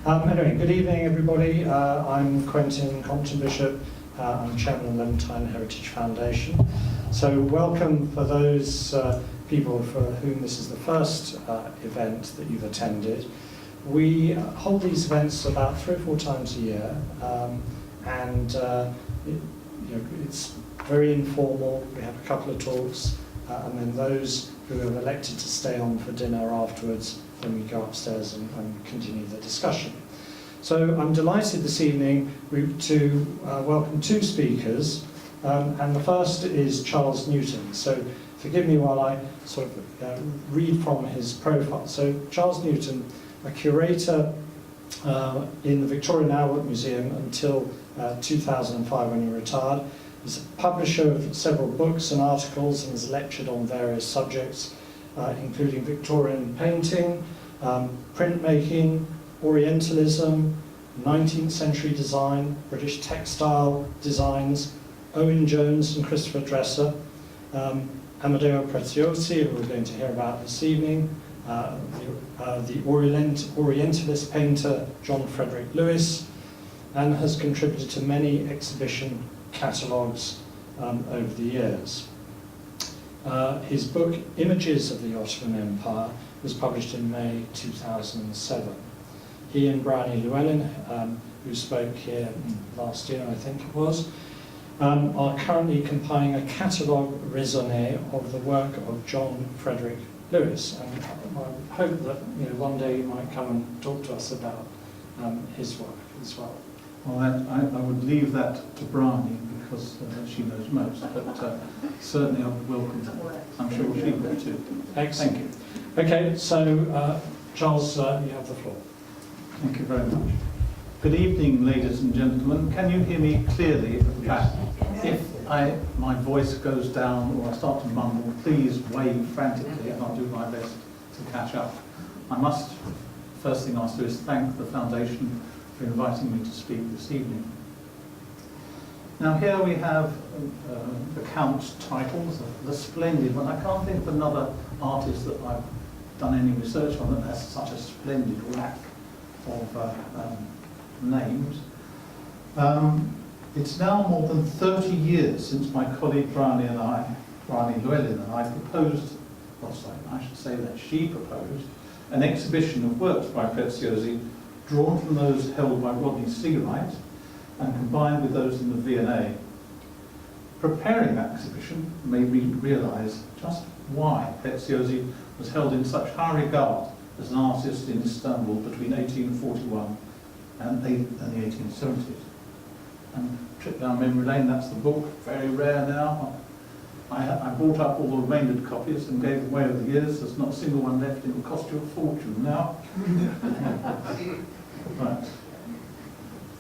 Anyway, good evening, everybody. I'm Quentin Compton Bishop. I'm Chairman of the Levantine Heritage Foundation. So welcome for those people for whom this is the first event that you've attended. We hold these events about 3 or 4 times a year, it's very informal. We have a couple of talks, and then those who have elected to stay on for dinner afterwards, then we go upstairs and continue the discussion. So I'm delighted this evening to welcome 2 speakers, and the first is Charles Newton. So forgive me while I sort of read from his profile. So Charles Newton, a curator in the Victoria and Albert Museum until 2005 when he retired. He's a publisher of several books and articles and has lectured on various subjects, including Victorian painting, printmaking, Orientalism, 19th century design, British textile designs, Owen Jones and Christopher Dresser, Amadeo Preziosi, who we're going to hear about this evening, the Orientalist painter John Frederick Lewis, and has contributed to many exhibition catalogues over the years. His book, Images of the Ottoman Empire, was published in May 2007. He and Bryony Llewellyn, who spoke here last year, I think it was, are currently compiling a catalogue raisonné of the work of John Frederick Lewis. And I hope that one day you might come and talk to us about his work as well. Well, I would leave that to Bryony because she knows most, but certainly I would welcome. I'm sure she would too. Excellent. Thank you. Okay, so Charles, you have the floor. Thank you very much. Good evening, ladies and gentlemen. Can you hear me clearly at the back? If my voice goes down or I start to mumble, please wave frantically and I'll do my best to catch up. First thing I must do is thank the Foundation for inviting me to speak this evening. Now here we have the Count's titles, the splendid one. I can't think of another artist that I've done any research on that has such a splendid rack of names. It's now more than 30 years since my colleague Bryony Llewellyn and I proposed, I should say that she proposed, an exhibition of works by Preziosi drawn from those held by Rodney Seawright and combined with those in the V&A. Preparing that exhibition made me realise just why Preziosi was held in such high regard as an artist in Istanbul between 1841 and the 1870s. And trip down memory lane, that's the book, very rare now. I bought up all the remainder copies and gave away over the years. There's not a single one left. It will cost you a fortune now. Right.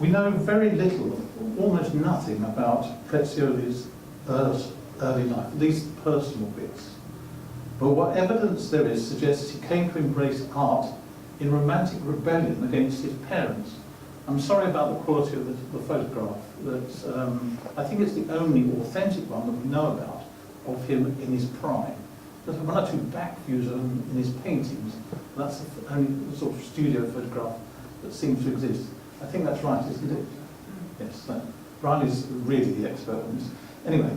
We know very little, almost nothing about Preziosi's early life, at least personal bits. But what evidence there is suggests he came to embrace art in romantic rebellion against his parents. I'm sorry about the quality of the photograph. I think it's the only authentic one that we know about of him in his prime. There's one or 2 back views of him in his paintings. That's the only sort of studio photograph that seems to exist. I think that's right, isn't it? Yes. Riley's really the expert on this. Anyway,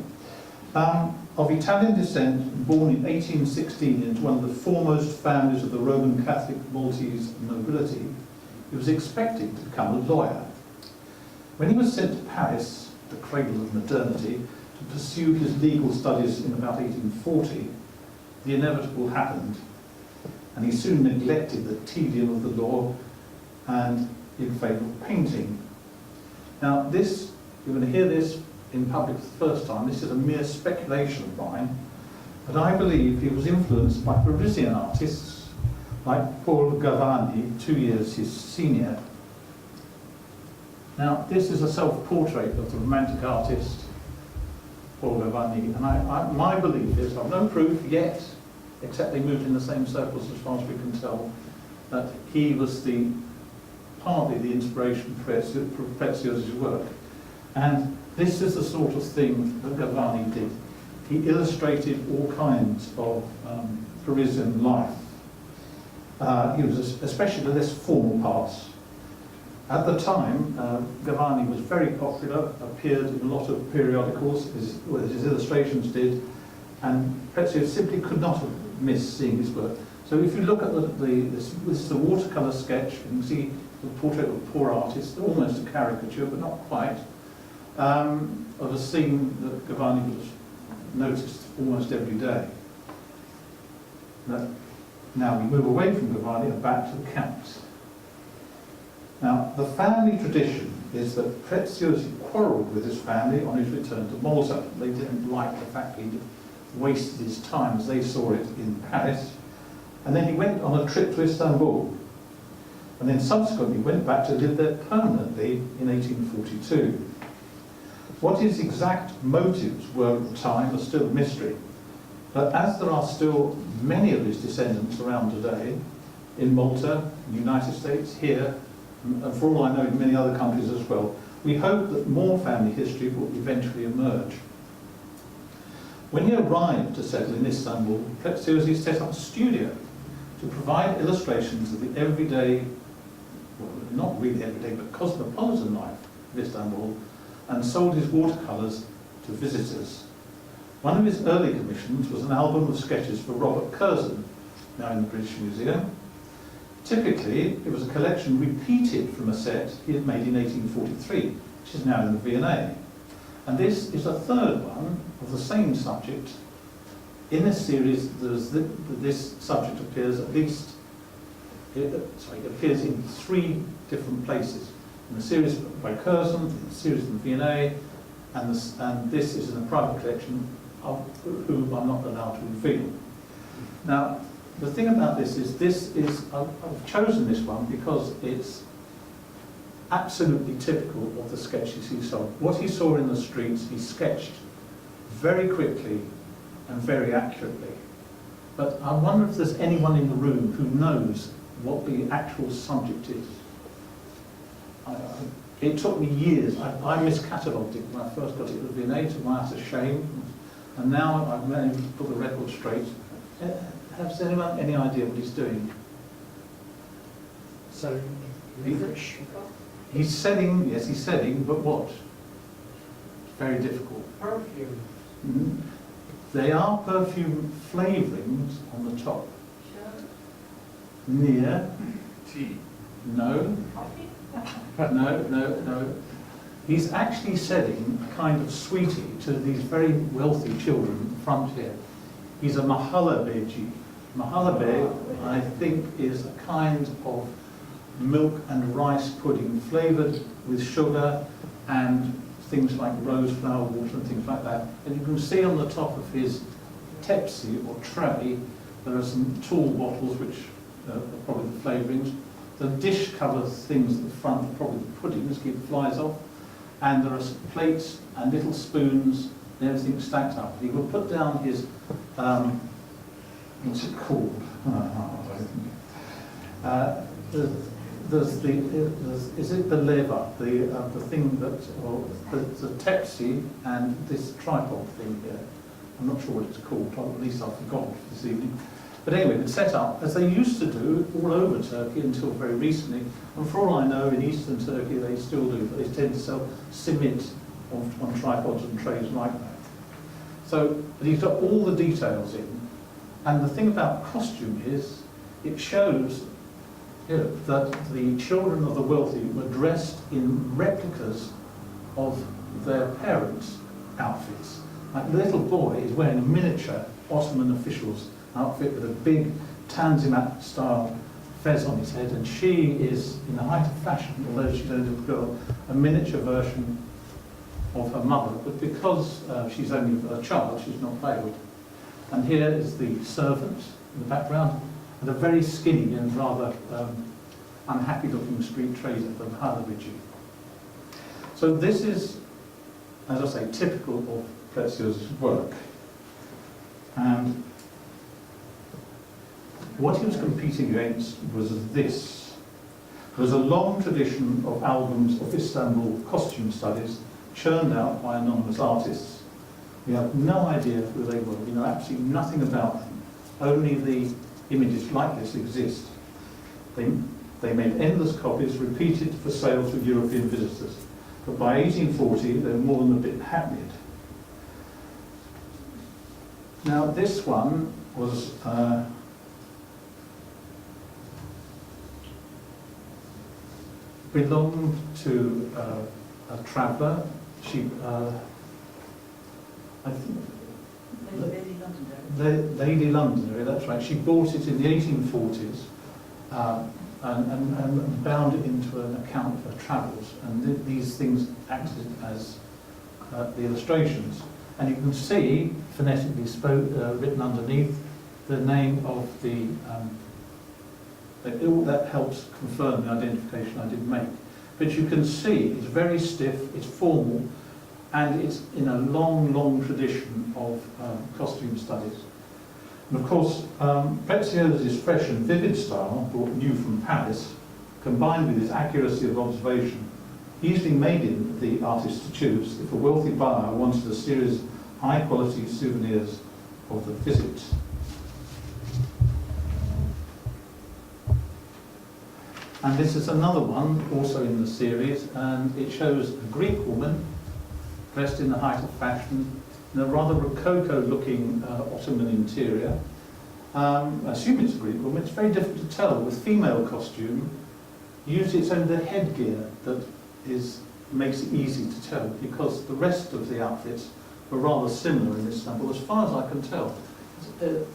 of Italian descent, born in 1816 into one of the foremost families of the Roman Catholic Maltese nobility, he was expecting to become a lawyer. When he was sent to Paris, the cradle of modernity, to pursue his legal studies in about 1840, the inevitable happened, and he soon neglected the tedium of the law and in favour of painting. Now this, you're going to hear this in public for the first time, this is a mere speculation of mine, but I believe he was influenced by Parisian artists like Paul Gavarni, 2 years his senior. Now this is a self-portrait of the romantic artist Paul Gavarni, and my belief is, I've no proof yet, except they moved in the same circles as far as we can tell, that he was partly the inspiration for Preziosi's work. And this is the sort of thing that Gavarni did. He illustrated all kinds of Parisian life. He was especially the less formal parts. At the time, Gavarni was very popular, appeared in a lot of periodicals, his illustrations did, and Preziosi simply could not have missed seeing his work. So if you look at this is a watercolour sketch, you can see the portrait of a poor artist, almost a caricature, but not quite, of a scene that Gavarni was noticed almost every day. Now we move away from Gavarni and back to the counts. Now, the family tradition is that Preziosi quarrelled with his family on his return to Malta. They didn't like the fact he'd wasted his time, as they saw it, in Paris. And then he went on a trip to Istanbul. And then subsequently went back to live there permanently in 1842. What his exact motives were at the time are still a mystery. But as there are still many of his descendants around today, in Malta, in the United States, here, and for all I know in many other countries as well, we hope that more family history will eventually emerge. When he arrived to settle in Istanbul, Preziosi set up a studio to provide illustrations of the everyday, well, not really everyday, but cosmopolitan life of Istanbul, and sold his watercolours to visitors. One of his early commissions was an album of sketches for Robert Curzon, now in the British Museum. Typically, it was a collection repeated from a set he had made in 1843, which is now in the V&A. And this is a third one of the same subject. In this series, this subject appears appears in 3 different places. In the series by Curzon, in the series in the V&A, and this is in a private collection of whom I'm not allowed to reveal. Now, the thing about this is I've chosen this one because it's absolutely typical of the sketches he saw. What he saw in the streets, he sketched very quickly and very accurately. But I wonder if there's anyone in the room who knows what the actual subject is. It took me years. I miscatalogued it when I first got it at the V&A, to my utter shame, and now I've managed to put the record straight. Has anyone any idea what he's doing? So, licorice. He's selling, yes, he's selling, but what? It's very difficult. Perfume. Mm-hmm. They are perfume flavourings on the top. Sure. Near. Tea. No. No. He's actually selling a kind of sweetie to these very wealthy children in the front here. He's a mahalabeji. Mahalabe, I think, is a kind of milk and rice pudding flavoured with sugar and things like rose flower water and things like that. And you can see on the top of his tepsi or tray, there are some tall bottles which are probably the flavourings. The dish cover things at the front are probably the puddings, keep the flies off. And there are plates and little spoons and everything stacked up. He will put down his, what's it called? Is it the lever, the thing that, or the tepsi and this tripod thing here? I'm not sure what it's called, at least I've forgotten this evening. But anyway, it's set up as they used to do all over Turkey until very recently. And for all I know, in eastern Turkey they still do, but they tend to sell cement on tripods and trays like that. So, but he's got all the details in. And the thing about costume is, it shows that the children of the wealthy were dressed in replicas of their parents' outfits. Like the little boy is wearing a miniature Ottoman official's outfit with a big Tanzimat-style fez on his head, and she is, in the height of fashion, although she's only a little girl, a miniature version of her mother, but because she's only a child, she's not veiled. And here is the servant in the background, and a very skinny and rather unhappy-looking street trader from Halabiji. So this is, as I say, typical of Preziosi's work. And what he was competing against was this. There was a long tradition of albums of Istanbul costume studies churned out by anonymous artists. We have no idea who they were. We know absolutely nothing about them. Only the images like this exist. They made endless copies, repeated for sale to European visitors. But by 1840, they were more than a bit hackneyed. Now, this one was belonged to a traveller. She, I think, Lady Londonderry. Lady Londonderry, that's right. She bought it in the 1840s and bound it into an account of her travels. And these things acted as the illustrations. And you can see, phonetically written underneath, the name of the... that helps confirm the identification I did make. But you can see it's very stiff, it's formal, and it's in a long, long tradition of costume studies. And of course, Preziosi's fresh and vivid style, brought new from Paris, combined with his accuracy of observation, easily made him the artist to choose if a wealthy buyer wanted a series of high-quality souvenirs of the visit. And this is another one, also in the series, and it shows a Greek woman dressed in the height of fashion in a rather rococo-looking Ottoman interior. I assume it's a Greek woman. It's very difficult to tell. With female costume, usually it's only the headgear that makes it easy to tell, because the rest of the outfits were rather similar in this sample, as far as I can tell. There's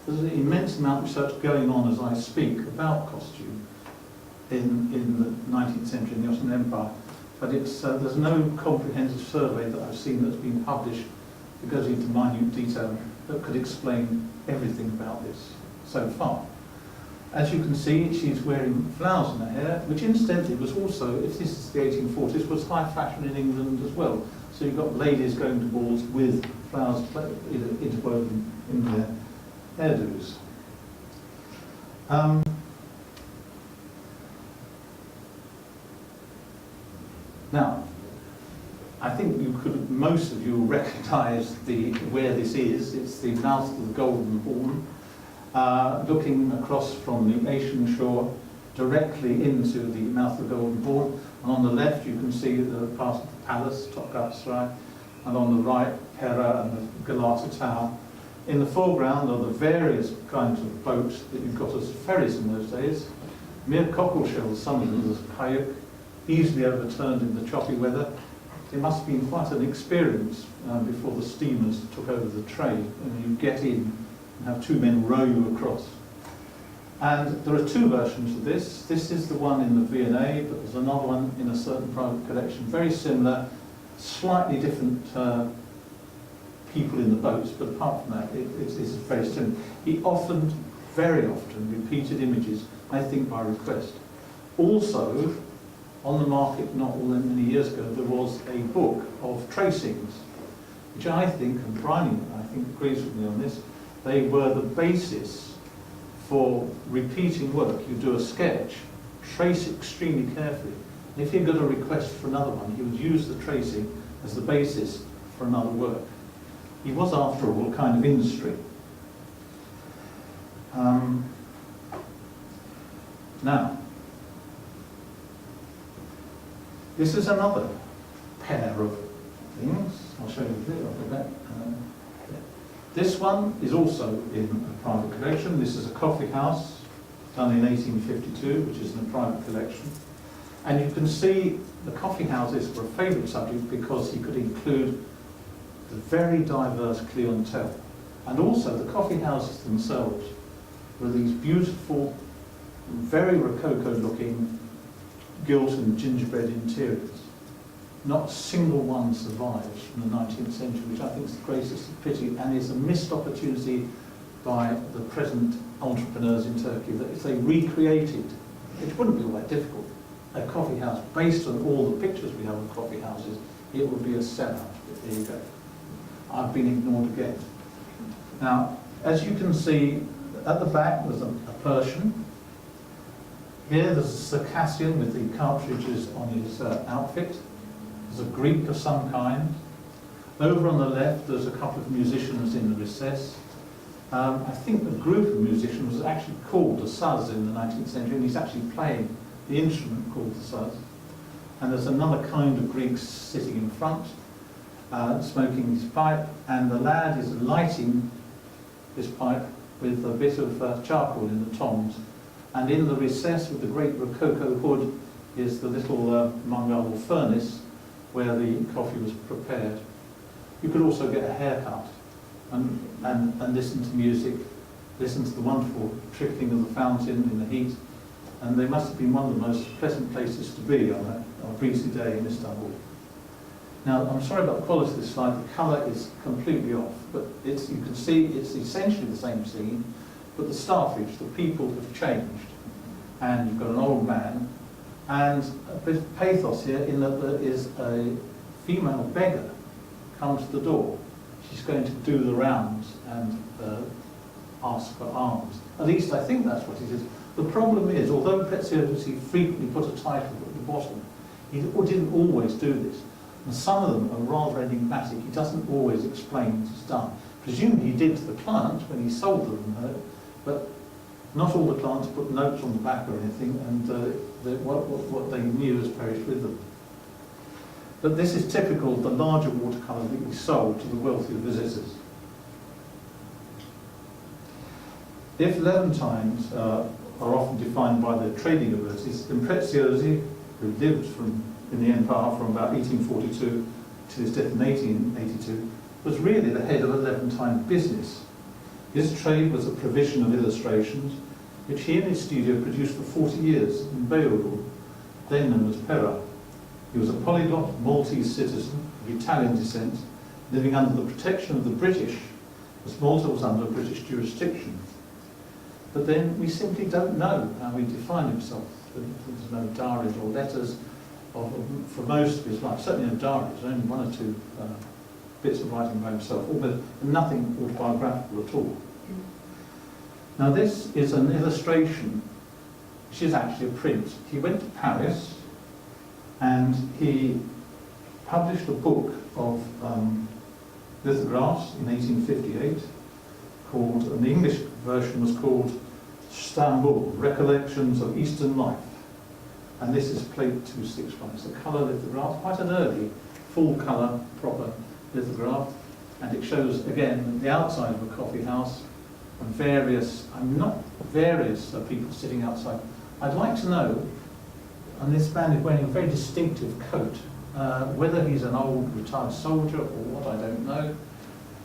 an immense amount of research going on as I speak about costume in the 19th century in the Ottoman Empire, but there's no comprehensive survey that I've seen that's been published that goes into minute detail that could explain everything about this so far. As you can see, she's wearing flowers in her hair, which incidentally was also, if this is the 1840s, was high fashion in England as well. So you've got ladies going to balls with flowers interwoven in their hairdos. Now, I think most of you will recognise where this is. It's the mouth of the Golden Horn, looking across from the Asian shore directly into the mouth of the Golden Horn. And on the left, you can see the part of the palace, Topkapi, and on the right, Pera and the Galata Tower. In the foreground are the various kinds of boats that you've got as ferries in those days. Mere cockle shells, some of them as kayak, easily overturned in the choppy weather. It must have been quite an experience before the steamers took over the trade, and you get in and have two men row you across. And there are two versions of this. This is the one in the V&A, but there's another one in a certain private collection, very similar, slightly different people in the boats, but apart from that, it's very similar. He often, very often, repeated images, I think by request. Also, on the market not all that many years ago, there was a book of tracings, which I think, and Bryony, I think, agrees with me on this, they were the basis for repeating work. You do a sketch, trace it extremely carefully, and if he got a request for another one, he would use the tracing as the basis for another work. He was, after all, a kind of industry. Now, this is another pair of things. I'll show you a bit of that. This one is also in a private collection. This is a coffee house done in 1852, which is in a private collection. And you can see the coffee houses were a favourite subject because he could include the very diverse clientele. And also the coffee houses themselves were these beautiful, very rococo-looking gilt and gingerbread interiors. Not a single one survives from the 19th century, which I think is the greatest pity, and is a missed opportunity by the present entrepreneurs in Turkey, that if they recreated, it wouldn't be all that difficult, a coffee house based on all the pictures we have of coffee houses, it would be a sellout. But there you go. I've been ignored again. Now, as you can see, at the back there's a Persian. Here there's a Circassian with the cartridges on his outfit. There's a Greek of some kind. Over on the left there's a couple of musicians in the recess. I think the group of musicians was actually called the saz in the 19th century, and he's actually playing the instrument called the saz. And there's another kind of Greek sitting in front, smoking his pipe, and the lad is lighting this pipe with a bit of charcoal in the tongs. And in the recess with the great rococo hood is the little Mongol furnace where the coffee was prepared. You could also get a haircut and listen to music, listen to the wonderful trickling of the fountain in the heat, and they must have been one of the most pleasant places to be on a breezy day in Istanbul. Now, I'm sorry about the quality of this slide, the colour is completely off, but you can see it's essentially the same scene, but the staffage, the people have changed, and you've got an old man, and a bit of pathos here in that there is a female beggar comes to the door. She's going to do the rounds and ask for alms. At least I think that's what it is. The problem is, although Preziosi frequently put a title at the bottom, he didn't always do this. And some of them are rather enigmatic. He doesn't always explain what he's done. Presumably he did to the client when he sold them, but not all the clients put notes on the back or anything, and what they knew has perished with them. But this is typical of the larger watercolour that we sold to the wealthier visitors. If Levantines are often defined by their trading abilities, then Preziosi, who lived in the empire from about 1842 to his death in 1882, was really the head of a Levantine business. His trade was the provision of illustrations, which he and his studio produced for 40 years in Beirut, then known as Pera. He was a polyglot Maltese citizen of Italian descent, living under the protection of the British, as Malta was under British jurisdiction. But then we simply don't know how he defined himself. There's no diaries or letters for most of his life, certainly no diaries, only one or two bits of writing by himself, but nothing autobiographical at all. Now this is an illustration, which is actually a print. He went to Paris and he published a book of lithographs in 1858 called, and the English version was called Istanbul, Recollections of Eastern Life. And this is plate 265. It's a colour lithograph, quite an early, full colour, proper lithograph. And it shows, again, the outside of a coffee house and various people sitting outside. I'd like to know, and this man is wearing a very distinctive coat, whether he's an old retired soldier or what, I don't know.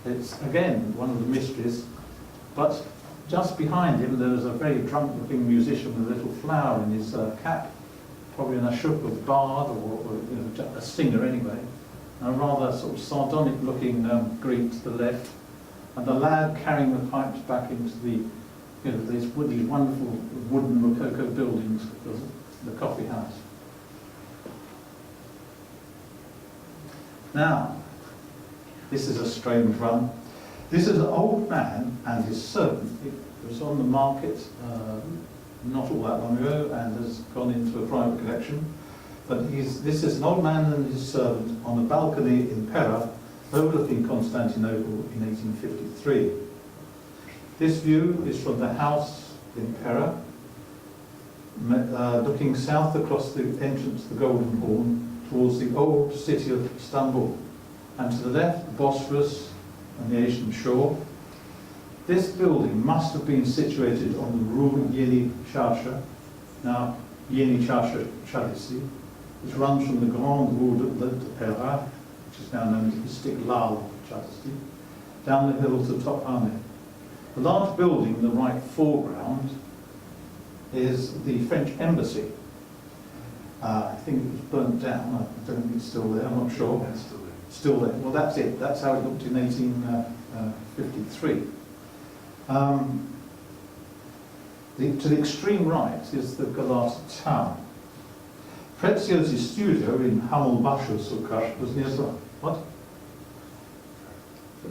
It's, again, one of the mysteries. But just behind him, there was a very drunk-looking musician with a little flower in his cap, probably an ashuk of bard or a singer anyway. A rather sort of sardonic-looking Greek to the left, and the lad carrying the pipes back into the, these wonderful wooden rococo buildings, the coffee house. Now, this is a strange one. This is an old man and his servant. It was on the market not all that long ago and has gone into a private collection. But this is an old man and his servant on a balcony in Pera, overlooking Constantinople in 1853. This view is from the house in Pera, looking south across the entrance to the Golden Horn towards the old city of Istanbul, and to the left, the Bosphorus and the Asian shore. This building must have been situated on the Rue Yeni Çarşı, now Yeni Çarşı Caddesi, which runs from the Grande Rue de Pera, which is now known as Istiklal Caddesi, down the hill to Tophane. The large building in the right foreground is the French embassy. I think it was burnt down. I don't think it's still there, I'm not sure. It's still there. Still there. Well, that's it. That's how it looked in 1853. To the extreme right is the Galata Tower. Preziosi's studio in Hamulbaşı Sokak was near. What?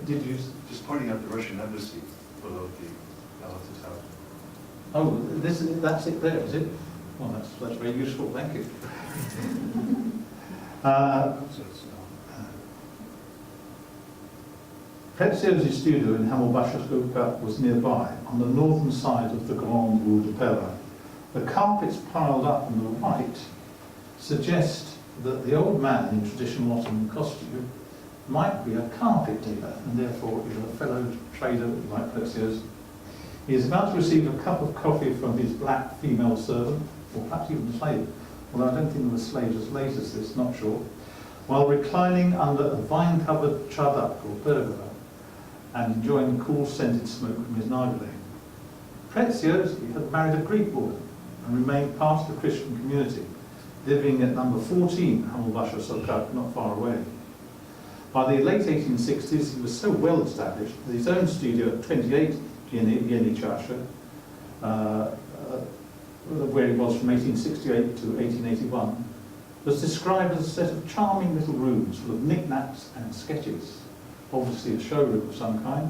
Did you? Just pointing out the Russian embassy below the Galata Tower. Oh, that's it there, is it? Well, that's very useful. Thank you. Preziosi's studio in Hammelbascherskirche was nearby, on the northern side of the Grand Rue de Pera. The carpets piled up on the right suggest that the old man in traditional Ottoman costume might be a carpet dealer, and therefore is a fellow trader like Preziosi. He is about to receive a cup of coffee from his black female servant, or perhaps even a slave, although I don't think there were slaves as late as this, not sure, while reclining under a vine-covered chadak or pergola and enjoying the cool scented smoke from his nargileh. Preziosi had married a Greek woman and remained part of the Christian community, living at number 14 Hammelbascherskirche, not far away. By the late 1860s, he was so well established that his own studio at 28 Yeni Chasha, where he was from 1868 to 1881, was described as a set of charming little rooms full of knickknacks and sketches, obviously a showroom of some kind.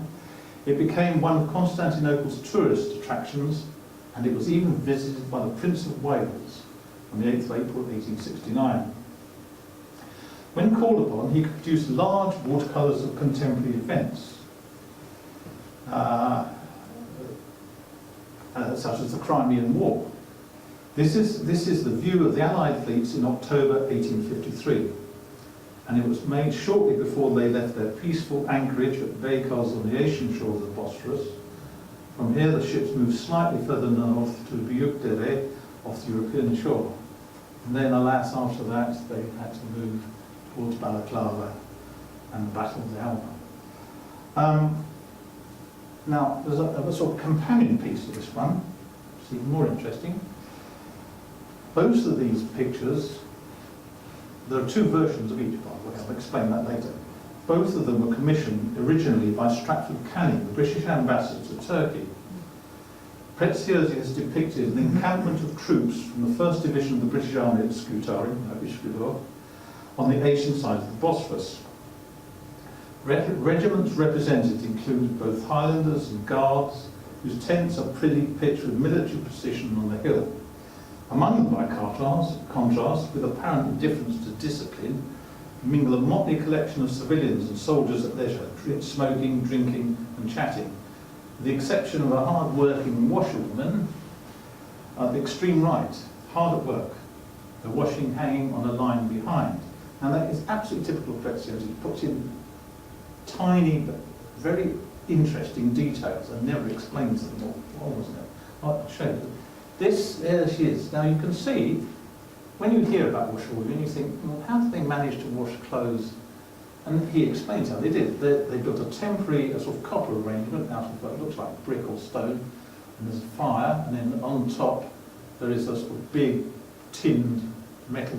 It became one of Constantinople's tourist attractions, and it was even visited by the Prince of Wales on the 8th of April 1869. When called upon, he could produce large watercolours of contemporary events, such as the Crimean War. This is the view of the Allied fleets in October 1853, and it was made shortly before they left their peaceful anchorage at Beykoz on the Asian shore of the Bosphorus. From here, the ships moved slightly further north to Büyükdere off the European shore. And then, alas, after that, they had to move towards Balaclava and the Battle of the Alma. Now, there's a sort of companion piece to this one, which is even more interesting. Both of these pictures, there are two versions of each, by the way, I'll explain that later. Both of them were commissioned originally by Stratford Canning, the British ambassador to Turkey. Preziosi has depicted an encampment of troops from the 1st Division of the British Army at Scutari, on the Asian side of the Bosphorus. Regiments represented include both Highlanders and Guards, whose tents are prettily pitched with military precision on the hill. Among them, by contrast, with apparent indifference to discipline, mingle a motley collection of civilians and soldiers at leisure, smoking, drinking and chatting. With the exception of a hard-working washerwoman at the extreme right, hard at work, the washing hanging on a line behind. And that is absolutely typical of Preziosi. He puts in tiny but very interesting details and never explains them all, wasn't it? I'll show you. There she is. Now you can see, when you hear about washerwomen, you think, well, how did they manage to wash clothes? And he explains how they did. They built a temporary, a sort of copper arrangement out of what looks like brick or stone, and there's a fire, and then on top there is a sort of big tinned metal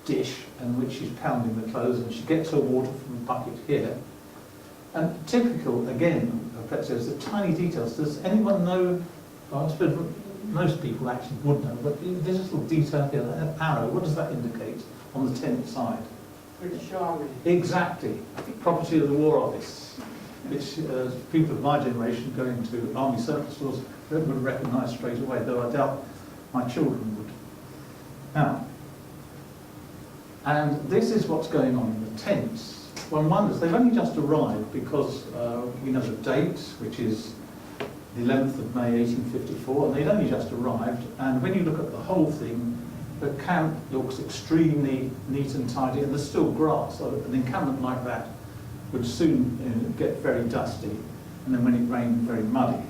dish in which she's pounding the clothes, and she gets her water from a bucket here. And typical, again, of Preziosi, the tiny details. Does anyone know? Well, I suppose most people actually would know, but there's a little detail here, that arrow, what does that indicate on the tent side? British Army. Exactly, property of the War Office, which people of my generation going to army surplus stores would recognise straight away, though I doubt my children would. Now, and this is what's going on in the tents. One wonders, they've only just arrived because we know the date, which is the 11th of May 1854, and they'd only just arrived, and when you look at the whole thing, the camp looks extremely neat and tidy, and there's still grass, so an encampment like that would soon get very dusty, and then when it rained, very muddy.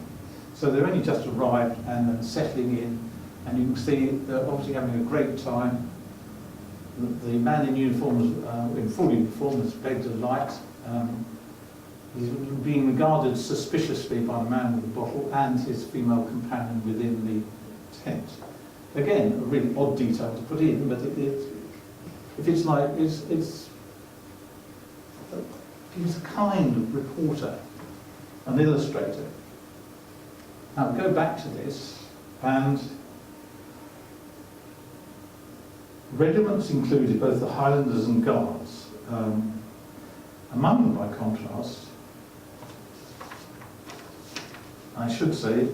So they're only just arrived and settling in, and you can see they're obviously having a great time. The man in uniform, in full uniform, has begged a light. He's being regarded suspiciously by the man with the bottle and his female companion within the tent. Again, a really odd detail to put in, but he's a kind of reporter, an illustrator. Now go back to this, and regiments included both the Highlanders and Guards. Among them, by contrast, I should say,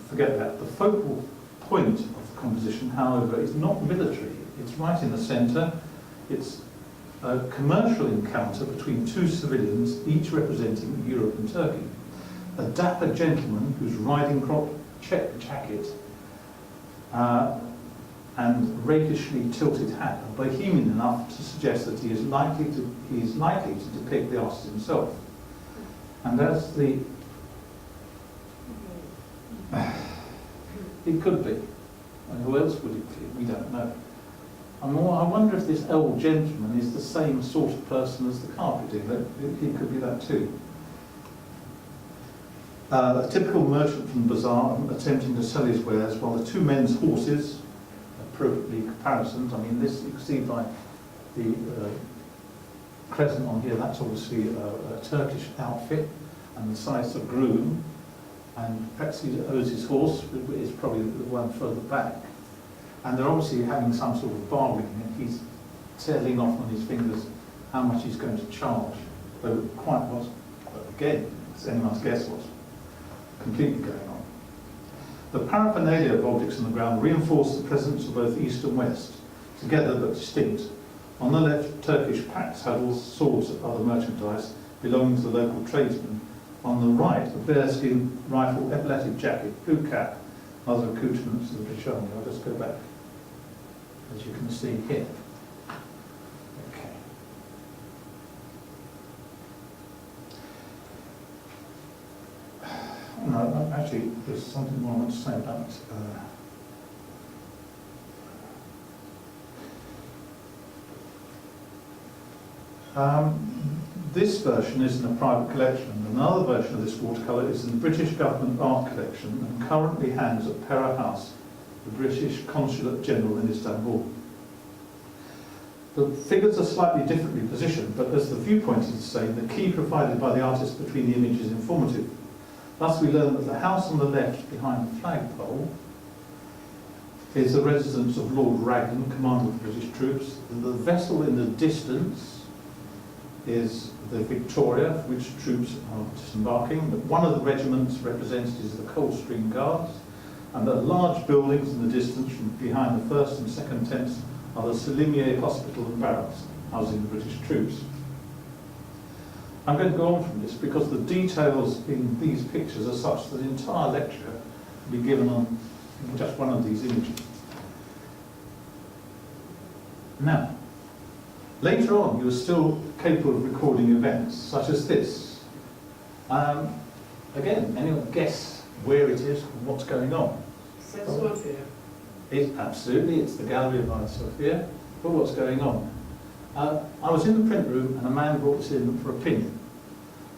forget that, the focal point of the composition, however, is not military. It's right in the centre. It's a commercial encounter between two civilians, each representing Europe and Turkey. A dapper gentleman whose riding crop check jacket and rakishly tilted hat are bohemian enough to suggest that he is likely to depict the artist himself. And as the it could be. And who else would it be? We don't know. I wonder if this old gentleman is the same sort of person as the carpenter. He could be that too. A typical merchant from the bazaar attempting to sell his wares, while the two men's horses, appropriately caparisons. I mean, this you can see by the crescent on here. That's obviously a Turkish outfit, and the size of groom. And perhaps he owes his horse, is probably the one further back. And they're obviously having some sort of bargaining, and he's telling off on his fingers how much he's going to charge. Though quite what, again, it's anyone's guess what's completely going on. The paraphernalia of objects on the ground reinforce the presence of both east and west, together but distinct. On the left, Turkish pack saddles, swords and other merchandise belonging to the local tradesmen. On the right, a bearskin rifle, epauletted jacket, blue cap, other accoutrements of the British Army. I'll just go back, as you can see here. Okay. No, actually, there's something more I want to say about this version is in a private collection. Another version of this watercolour is in the British Government Art Collection and currently hangs at Pera House, the British Consulate General in Istanbul. The figures are slightly differently positioned, but as the viewpoint is the same, the key provided by the artist between the images is informative. Thus we learn that the house on the left behind the flagpole is the residence of Lord Raglan, commander of the British troops. The vessel in the distance is the Victoria, for which troops are disembarking. But one of the regiments represented is the Coldstream Guards, and the large buildings in the distance from behind the first and second tents are the Selimiye Hospital and Barracks, housing the British troops. I'm going to go on from this because the details in these pictures are such that the entire lecture will be given on just one of these images. Now, later on, you are still capable of recording events such as this. Again, anyone guess where it is and what's going on? St. Sophia. Absolutely, it's the gallery of Hagia Sophia. But what's going on? I was in the print room and a man brought this in for opinion.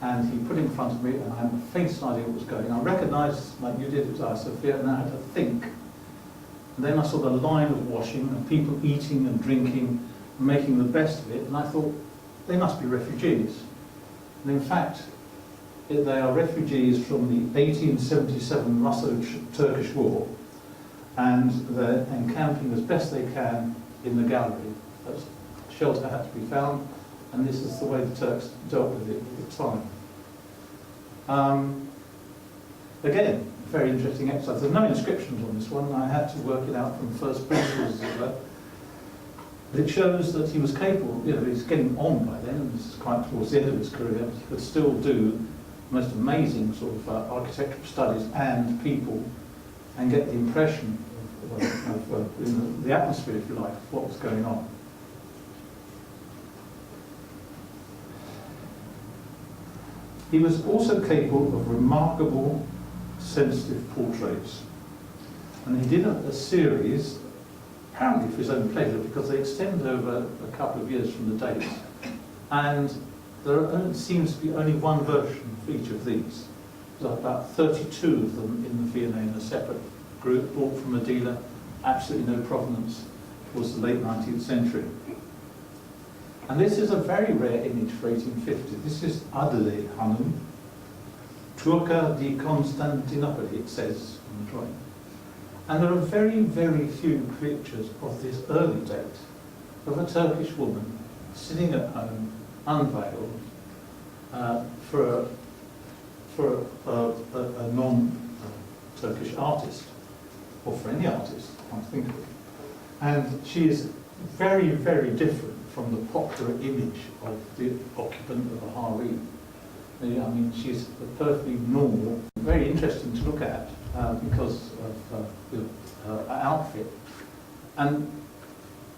And he put it in front of me and I had the faintest idea what was going on. I recognised, like you did, it was Hagia Sophia, and I had to think. And then I saw the line of washing and people eating and drinking, making the best of it, and I thought, they must be refugees. And in fact, they are refugees from the 1877 Russo-Turkish War, and they're encamping as best they can in the gallery. Shelter had to be found, and this is the way the Turks dealt with it at the time. Again, very interesting exercise. There's no inscriptions on this one. I had to work it out from first principles, as it were. But it shows that he was capable, he's getting on by then, and this is quite towards the end of his career, but he could still do the most amazing sort of architectural studies and people, and get the impression of in the atmosphere, if you like, of what was going on. He was also capable of remarkable, sensitive portraits. And he did a series, apparently for his own pleasure, because they extend over a couple of years from the date. And there seems to be only one version for each of these. There's about 32 of them in the V&A in a separate group, bought from a dealer, absolutely no provenance, towards the late 19th century. And this is a very rare image for 1850. This is Adile Hanım, Turca di Constantinople, it says on the drawing. And there are very, very few pictures of this early date of a Turkish woman sitting at home, unveiled, for a non-Turkish artist, or for any artist, I think of it. And she is very, very different from the popular image of the occupant of a harem. I mean, she's perfectly normal, very interesting to look at because of her outfit. And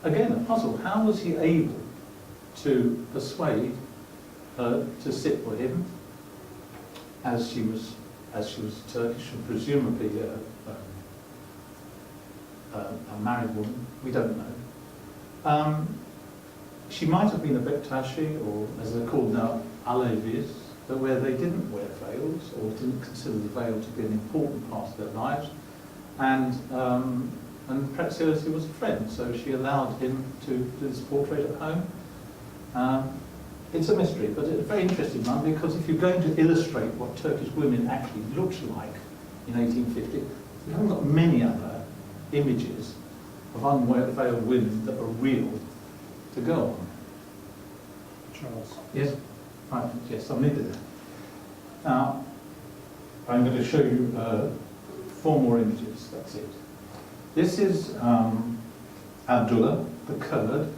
again, a puzzle, how was he able to persuade her to sit with him as she was Turkish and presumably a married woman? We don't know. She might have been a Bektashi, or as they're called now, Alevis, but where they didn't wear veils or didn't consider the veil to be an important part of their lives. And Preziosi was a friend, so she allowed him to do this portrait at home. It's a mystery, but it's a very interesting one, because if you're going to illustrate what Turkish women actually looked like in 1850, we haven't got many other images of unveiled women that are real to go on. Charles. Yes? Right, yes, I'm needed there. Now, I'm going to show you 4 more images, that's it. This is Abdullah, the Kurd,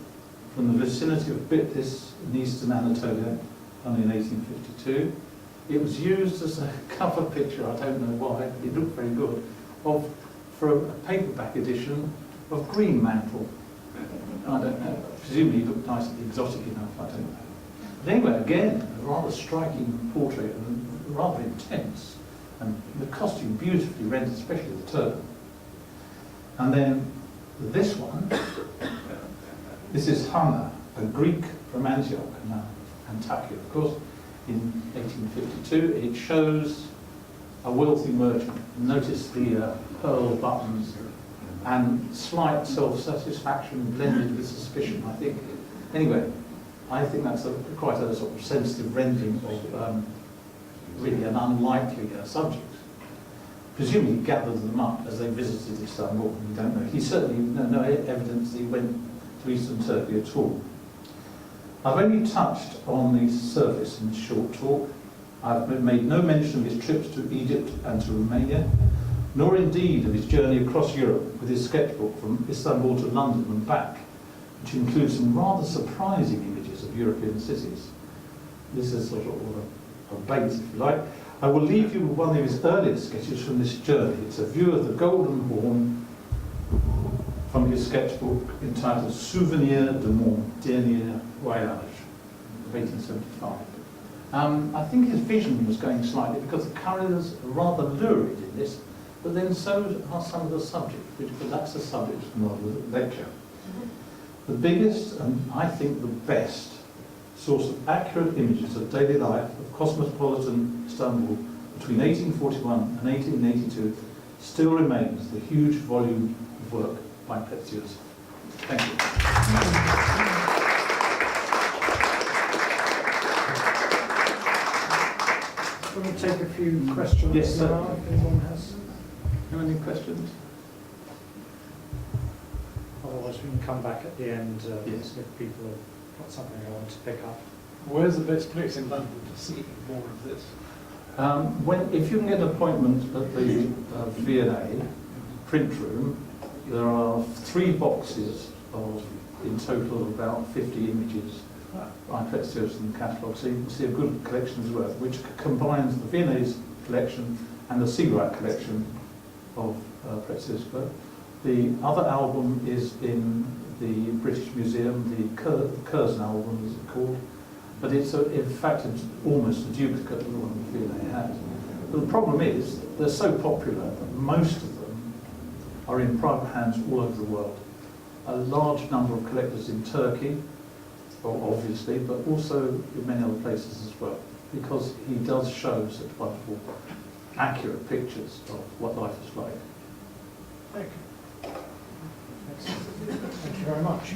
from the vicinity of Bitlis in eastern Anatolia, done in 1852. It was used as a cover picture, I don't know why, it looked very good, for a paperback edition of Green Mantle. I don't know, presumably it looked nice and exotic enough, I don't know. But anyway, again, a rather striking portrait and rather intense, and the costume beautifully rendered, especially the turban. And then this one, this is Hannah, a Greek from Antioch, Antakya, of course, in 1852. It shows a wealthy merchant. Notice the pearl buttons and slight self-satisfaction blended with suspicion, I think. Anyway, I think that's quite a sort of sensitive rendering of really an unlikely subject. Presumably he gathered them up as they visited Istanbul, we don't know. He certainly, no evidence that he went to Eastern Turkey at all. I've only touched on the surface in this short talk. I've made no mention of his trips to Egypt and to Romania, nor indeed of his journey across Europe with his sketchbook from Istanbul to London and back, which includes some rather surprising images of European cities. This is sort of a bait, if you like. I will leave you with one of his earliest sketches from this journey. It's a view of the Golden Horn from his sketchbook entitled Souvenir de mon dernier voyage of 1875. I think his vision was going slightly, because the colours are rather lurid in this, but then so are some of the subjects, because that's the subject of the lecture. The biggest, and I think the best, source of accurate images of daily life of cosmopolitan Istanbul between 1841 and 1882 still remains the huge volume of work by Preziosi. Thank you. I'm going to take a few questions Yes, sir. now, if anyone has. Any questions? Otherwise, we can come back at the end Yes. if people have got something they want to pick up. Where's the best place in London to see more of this? If you can get an appointment at the V&A print room, there are 3 boxes of, in total, about 50 images by Preziosi in the catalogue, so you can see a good collection as well, which combines the V&A's collection and the Seawright collection of Preziosi. The other album is in the British Museum, the Curzon album is it called, but it's in fact it's almost a duplicate of the one the V&A has. But the problem is they're so popular that most of them are in private hands all over the world. A large number of collectors in Turkey, well, obviously, but also in many other places as well, because he does show such wonderful, accurate pictures of what life is like. Thank you. Thank you very much.